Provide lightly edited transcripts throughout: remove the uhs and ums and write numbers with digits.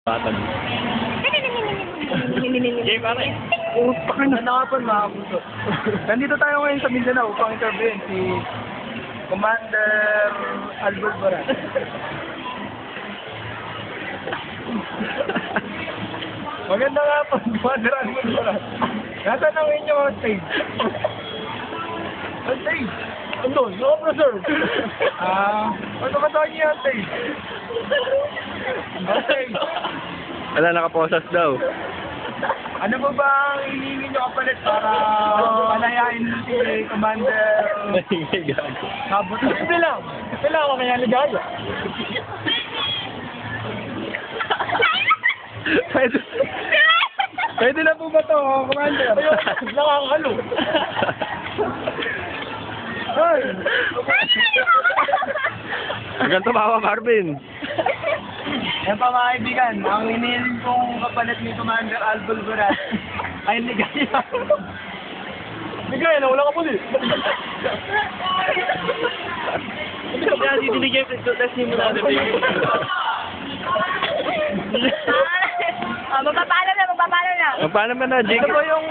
Batag. Game pare. Nanakapan mga puso. Nandito tayo ngayon sa Mindanao upang interviewin si Commander Albert Baran. Maganda nga po, Commander Albert Baran. Nasaan ang inyong stage? Ang stage? Andun, no-preserve. Ano ka tayo niya stage? Ang stage. Wala, nakaposas daw. Ano po ba ang hinihingi nyo kapalit para palayain si Commander Sabot? Simple lang. Kailangan ko kaya ligaya. Pwede na po ba ito, Commander? Nakakalo. Ay! Hanggang tumawa, Marvin. Yan pa mga kaibigan, ang hinihiling kong kapalit ni Commander Albert Baran ay ligaya. Ligaya, nawala ka muli. Kaya didiligay ko ito, test mo na. Magpapaalam na. Paano ba na, Jig? Ito ba yung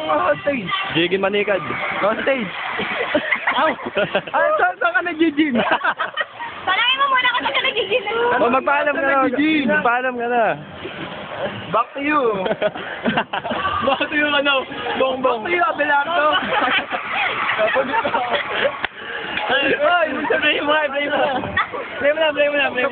stage? Jiggy Manikad. Stage? Aw! Saan ka nag-gym? Palain mo muna kasi ka nag-gigil. Oh, magpaalam ka na. Magpaalam ka na. Back to you. Back to you, ano? Back to you, Abelardo. Ay, play mo na. Play mo na.